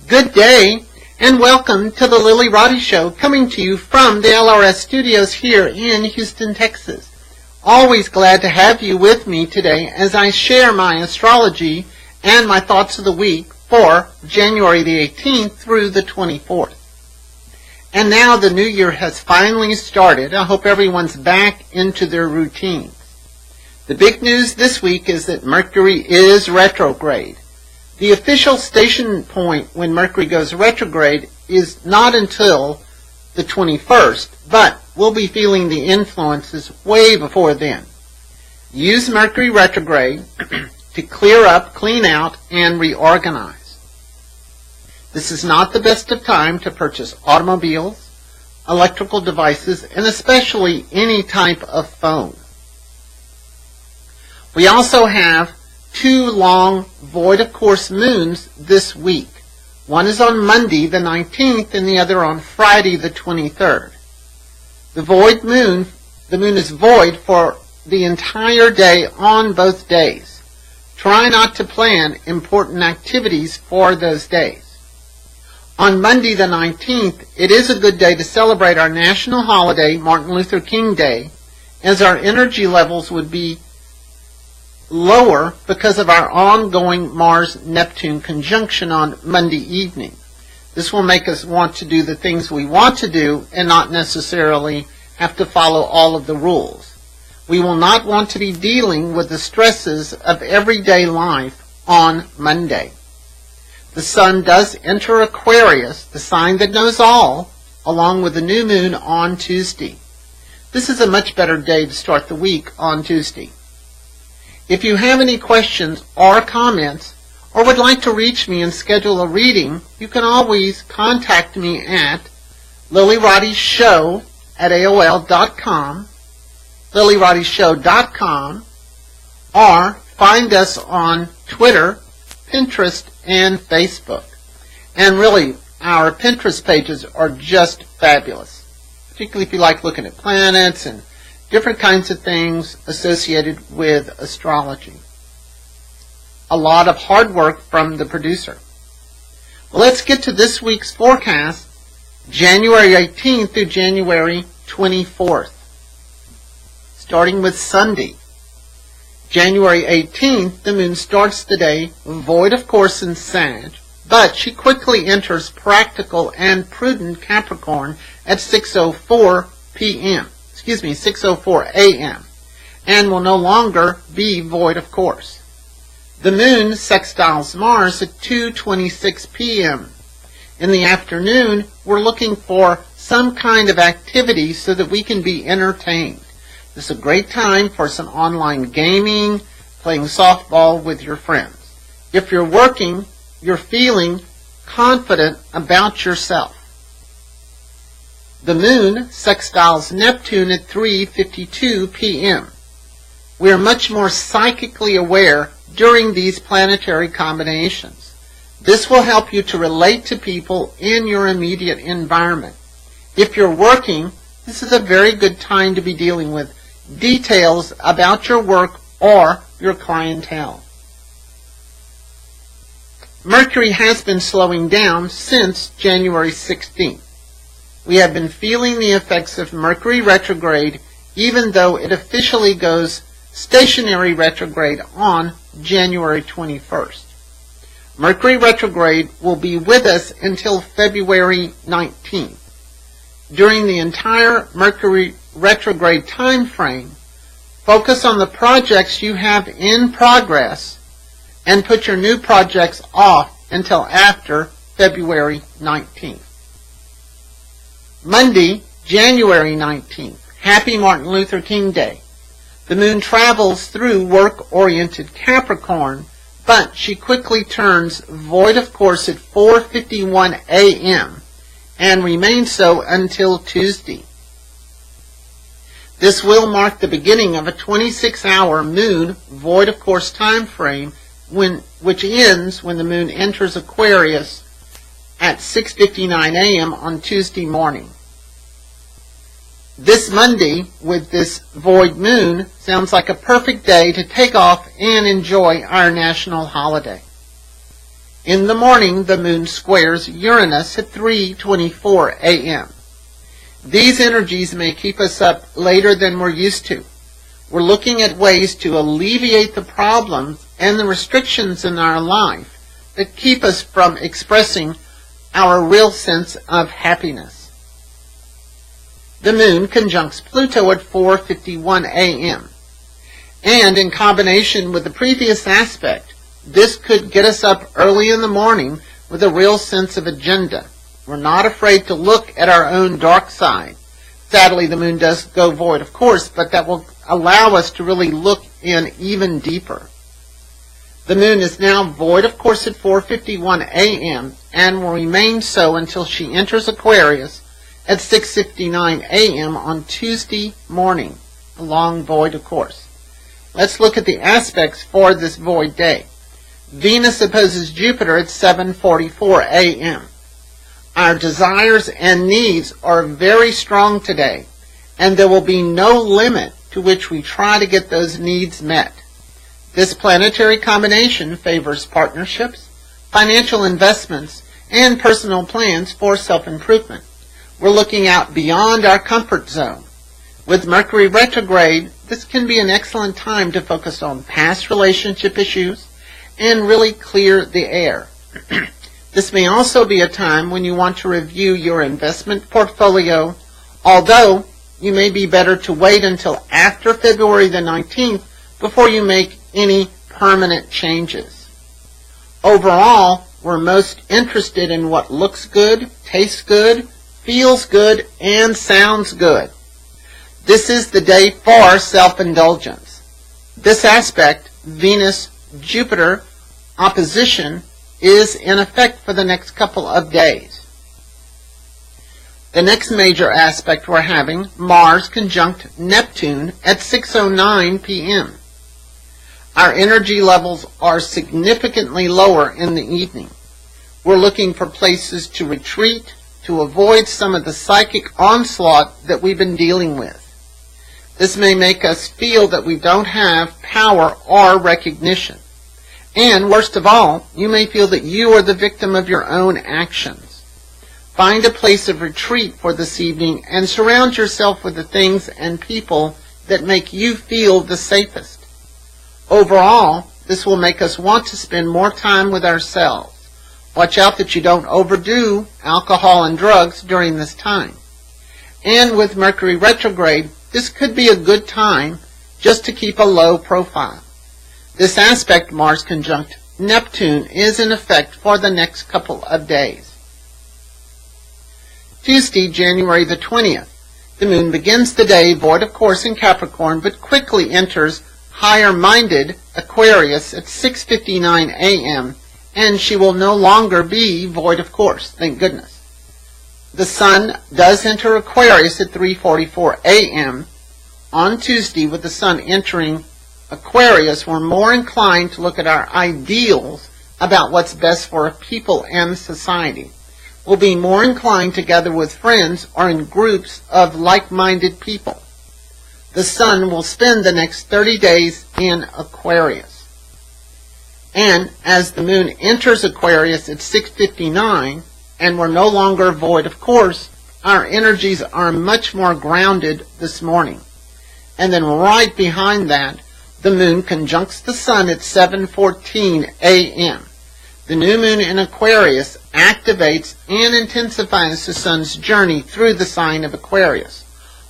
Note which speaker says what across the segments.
Speaker 1: Good day, and welcome to the Lilly Roddy Show, coming to you from the LRS studios here in Houston, Texas. Always glad to have you with me today as I share my astrology and my thoughts of the week for January the 18th through the 24th. And now the new year has finally started. I hope everyone's back into their routines. The big news this week is that Mercury is retrograde. The official station point when Mercury goes retrograde is not until the 21st, but we'll be feeling the influences way before then. Use Mercury retrograde to clear up, clean out, and reorganize. This is not the best of time to purchase automobiles, electrical devices, and especially any type of phone. We also have two long void of course moons this week. One is on Monday the 19th and the other on Friday the 23rd. The moon is void for the entire day on both days. Try not to plan important activities for those days. On Monday the 19th, it is a good day to celebrate our national holiday, Martin Luther King Day, as our energy levels would be lower because of our ongoing Mars-Neptune conjunction on Monday evening. This will make us want to do the things we want to do and not necessarily have to follow all of the rules. We will not want to be dealing with the stresses of everyday life on Monday. The sun does enter Aquarius, the sign that knows all, along with the new moon on Tuesday. This is a much better day to start the week on Tuesday. If you have any questions or comments, or would like to reach me and schedule a reading, you can always contact me at Lillyroddyshow at AOL.com, Lillyroddyshow.com, or find us on Twitter, Pinterest, and Facebook. And really, our Pinterest pages are just fabulous, particularly if you like looking at planets and different kinds of things associated with astrology. A lot of hard work from the producer. Well, let's get to this week's forecast, January 18th through January 24th. Starting with Sunday. January 18th, the moon starts the day void of course in Sag, but she quickly enters practical and prudent Capricorn at 6:04 a.m., and will no longer be void of course. The moon sextiles Mars at 2:26 p.m. In the afternoon, we're looking for some kind of activity so that we can be entertained. This is a great time for some online gaming, playing softball with your friends. If you're working, you're feeling confident about yourself. The moon sextiles Neptune at 3:52 p.m. We are much more psychically aware during these planetary combinations. This will help you to relate to people in your immediate environment. If you're working, this is a very good time to be dealing with details about your work or your clientele. Mercury has been slowing down since January 16th. We have been feeling the effects of Mercury retrograde even though it officially goes stationary retrograde on January 21st. Mercury retrograde will be with us until February 19th. During the entire Mercury retrograde time frame, focus on the projects you have in progress and put your new projects off until after February 19th. Monday, January 19th. Happy Martin Luther King Day. The moon travels through work-oriented Capricorn, but she quickly turns void of course at 4:51 a.m. and remains so until Tuesday. This will mark the beginning of a 26-hour moon void of course time frame, which ends when the moon enters Aquarius at 6:59 a.m. on Tuesday morning. This Monday, with this void moon, sounds like a perfect day to take off and enjoy our national holiday. In the morning, the moon squares Uranus at 3:24 a.m. These energies may keep us up later than we're used to. We're looking at ways to alleviate the problems and the restrictions in our life that keep us from expressing our real sense of happiness. The moon conjuncts Pluto at 4:51 a.m. And in combination with the previous aspect, this could get us up early in the morning with a real sense of agenda. We're not afraid to look at our own dark side. Sadly, the moon does go void, of course, but that will allow us to really look in even deeper. The moon is now void, of course, at 4:51 a.m. and will remain so until she enters Aquarius at 6:59 a.m. on Tuesday morning. A long void, of course. Let's look at the aspects for this void day. Venus opposes Jupiter at 7:44 a.m. Our desires and needs are very strong today, and there will be no limit to which we try to get those needs met. This planetary combination favors partnerships, financial investments, and personal plans for self-improvement. We're looking out beyond our comfort zone. With Mercury retrograde, this can be an excellent time to focus on past relationship issues and really clear the air. This may also be a time when you want to review your investment portfolio, although you may be better to wait until after February the 19th before you make any permanent changes. Overall, we're most interested in what looks good, tastes good, feels good, and sounds good. This is the day for self-indulgence. This aspect, Venus-Jupiter opposition, is in effect for the next couple of days. The next major aspect we're having, Mars conjunct Neptune at 6:09 p.m. Our energy levels are significantly lower in the evening. We're looking for places to retreat, to avoid some of the psychic onslaught that we've been dealing with. This may make us feel that we don't have power or recognition. And worst of all, you may feel that you are the victim of your own actions. Find a place of retreat for this evening and surround yourself with the things and people that make you feel the safest. Overall, this will make us want to spend more time with ourselves. Watch out that you don't overdo alcohol and drugs during this time. And with Mercury retrograde, this could be a good time just to keep a low profile. This aspect, Mars conjunct Neptune, is in effect for the next couple of days. Tuesday, January the 20th. The moon begins the day void, of course, in Capricorn, but quickly enters higher-minded Aquarius at 6:59 a.m., and she will no longer be void, of course, thank goodness. The sun does enter Aquarius at 3:44 a.m. on Tuesday. With the sun entering Aquarius, we're more inclined to look at our ideals about what's best for people and society. We'll be more inclined to gather with friends or in groups of like-minded people. The sun will spend the next 30 days in Aquarius. And as the moon enters Aquarius at 6:59, and we're no longer void, of course, our energies are much more grounded this morning. And then right behind that, the moon conjuncts the sun at 7:14 a.m. The new moon in Aquarius activates and intensifies the sun's journey through the sign of Aquarius.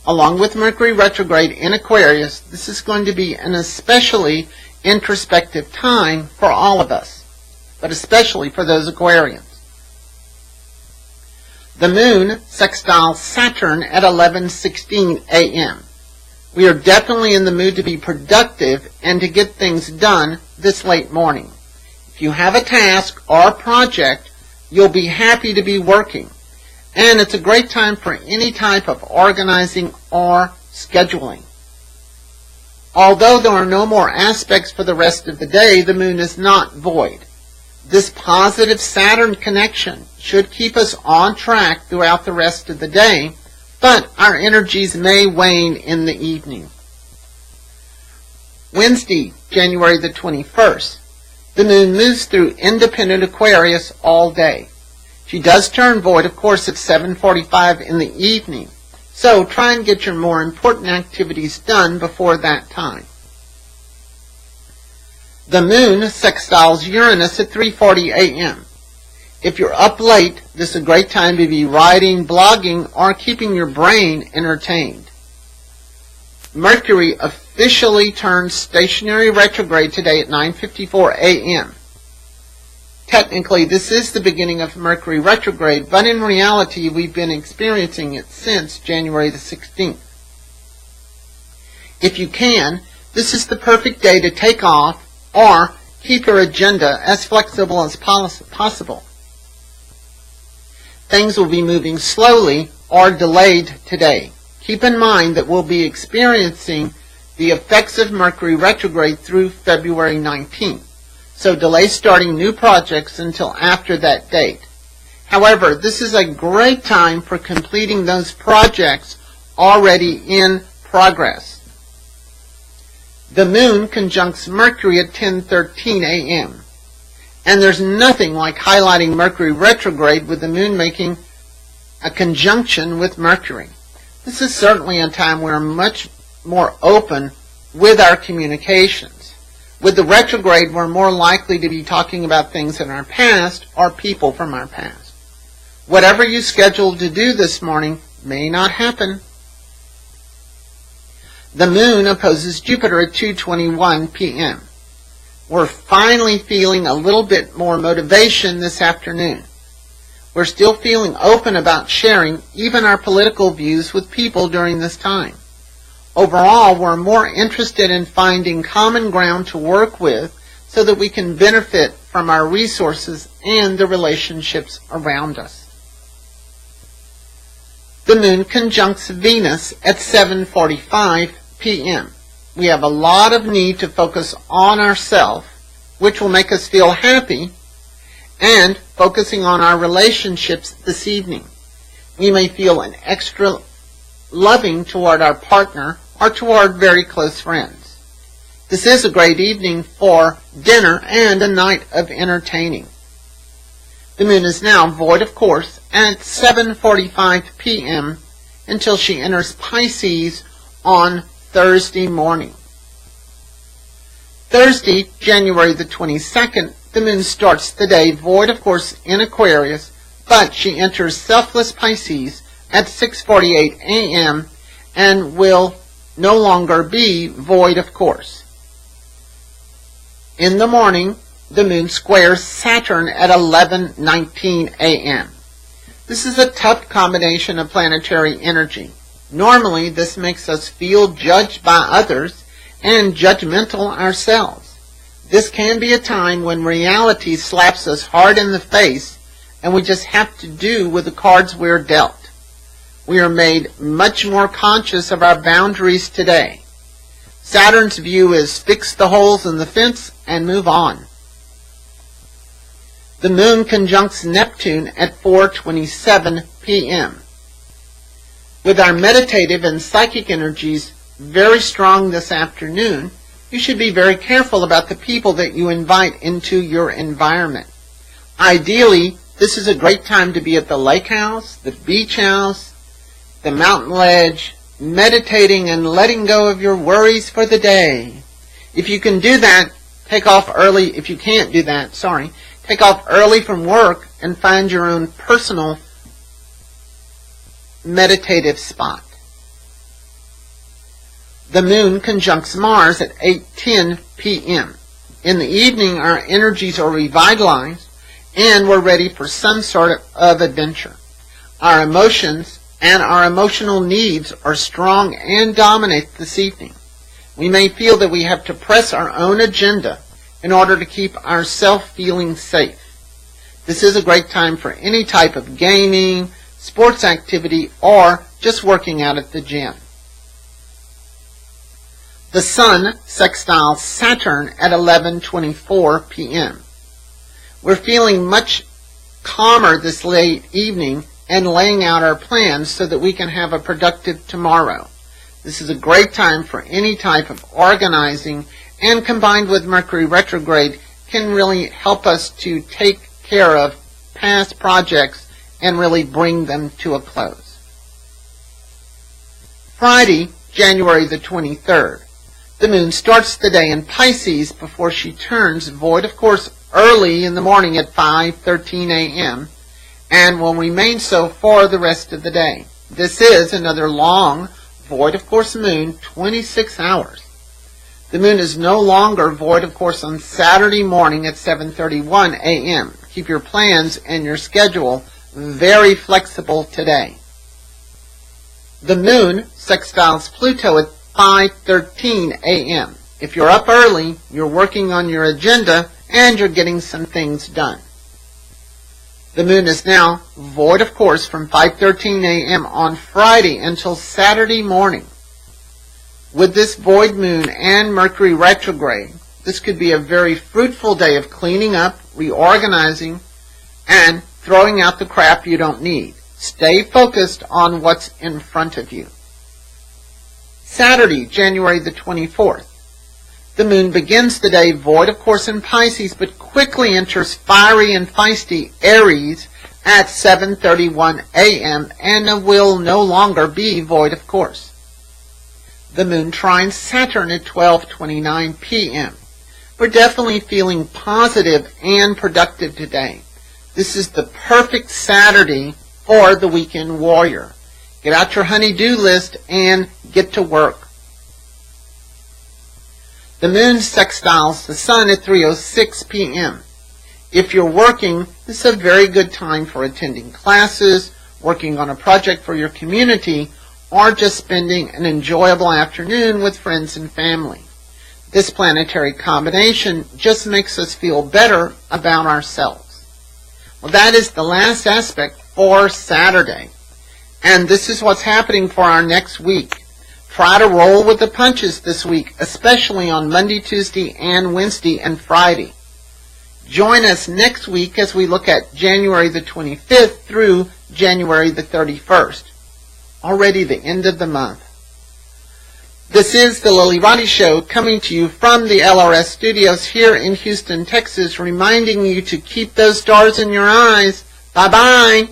Speaker 1: Along with Mercury retrograde in Aquarius, this is going to be an especially introspective time for all of us, but especially for those Aquarians. The moon sextiles Saturn at 11:16 a.m. We are definitely in the mood to be productive and to get things done this late morning. If you have a task or a project, you'll be happy to be working. And it's a great time for any type of organizing or scheduling. Although there are no more aspects for the rest of the day, the moon is not void. This positive Saturn connection should keep us on track throughout the rest of the day, but our energies may wane in the evening. Wednesday, January the 21st. The moon moves through independent Aquarius all day. She does turn void, of course, at 7:45 in the evening, so try and get your more important activities done before that time. The moon sextiles Uranus at 3:40 a.m. If you're up late, this is a great time to be writing, blogging, or keeping your brain entertained. Mercury officially turns stationary retrograde today at 9:54 a.m. Technically, this is the beginning of Mercury retrograde, but in reality, we've been experiencing it since January the 16th. If you can, this is the perfect day to take off or keep your agenda as flexible as possible. Things will be moving slowly or delayed today. Keep in mind that we'll be experiencing the effects of Mercury retrograde through February 19th, so delay starting new projects until after that date. However, this is a great time for completing those projects already in progress. The moon conjuncts Mercury at 10:13 a.m. And there's nothing like highlighting Mercury retrograde with the moon making a conjunction with Mercury. This is certainly a time we're much more open with our communications. With the retrograde, we're more likely to be talking about things in our past or people from our past. Whatever you scheduled to do this morning may not happen. The moon opposes Jupiter at 2:21 p.m. We're finally feeling a little bit more motivation this afternoon. We're still feeling open about sharing even our political views with people during this time. Overall, we're more interested in finding common ground to work with so that we can benefit from our resources and the relationships around us. The moon conjuncts Venus at 7:45 p.m. We have a lot of need to focus on ourselves, which will make us feel happy, and focusing on our relationships this evening. We may feel an extra loving toward our partner or toward very close friends. This is a great evening for dinner and a night of entertaining. The moon is now void, of course, at 7:45 p.m. until she enters Pisces on Thursday morning. Thursday, January the 22nd, the moon starts the day void, of course, in Aquarius, but she enters selfless Pisces at 6:48 a.m. and will no longer be void, of course. In the morning, the moon squares Saturn at 11:19 a.m. This is a tough combination of planetary energy. Normally, this makes us feel judged by others and judgmental ourselves. This can be a time when reality slaps us hard in the face and we just have to do with the cards we're dealt. We are made much more conscious of our boundaries today. Saturn's view is fix the holes in the fence and move on. The moon conjuncts Neptune at 4:27 p.m. With our meditative and psychic energies very strong this afternoon, you should be very careful about the people that you invite into your environment. Ideally, this is a great time to be at the lake house, the beach house, the mountain ledge, meditating and letting go of your worries for the day. If you can do that, take off early. If you can't do that, take off early from work and find your own personal meditative spot. The moon conjuncts Mars at 8:10 p.m. In the evening, our energies are revitalized and we're ready for some sort of adventure. Our emotions and our emotional needs are strong and dominate this evening. We may feel that we have to press our own agenda in order to keep ourselves feeling safe. This is a great time for any type of gaming, sports activity, or just working out at the gym. The sun sextiles Saturn at 11:24 p.m. We're feeling much calmer this late evening and laying out our plans so that we can have a productive tomorrow. This is a great time for any type of organizing, and combined with Mercury retrograde, can really help us to take care of past projects and really bring them to a close. Friday, January the 23rd. The moon starts the day in Pisces before she turns void, of course, early in the morning at 5:13 a.m. and will remain so for the rest of the day. This is another long void, of course, moon, 26 hours. The moon is no longer void, of course, on Saturday morning at 7:31 a.m. Keep your plans and your schedule very flexible today. The moon sextiles Pluto at 5:13 a.m. If you're up early, you're working on your agenda and you're getting some things done. The moon is now void, of course, from 5:13 a.m. on Friday until Saturday morning. With this void moon and Mercury retrograde, this could be a very fruitful day of cleaning up, reorganizing, and throwing out the crap you don't need. Stay focused on what's in front of you. Saturday, January the 24th. The moon begins the day void, of course, in Pisces, but quickly enters fiery and feisty Aries at 7:31 a.m. and will no longer be void, of course. The moon trines Saturn at 12:29 p.m. We're definitely feeling positive and productive today. This is the perfect Saturday for the weekend warrior. Get out your honey-do list and get to work. The moon sextiles the sun at 3:06 p.m. If you're working, this is a very good time for attending classes, working on a project for your community, or just spending an enjoyable afternoon with friends and family. This planetary combination just makes us feel better about ourselves. Well, that is the last aspect for Saturday. And this is what's happening for our next week. Try to roll with the punches this week, especially on Monday, Tuesday, and Wednesday and Friday. Join us next week as we look at January the 25th through January the 31st. Already the end of the month. This is the Lilly Roddy Show, coming to you from the LRS studios here in Houston, Texas, reminding you to keep those stars in your eyes. Bye-bye.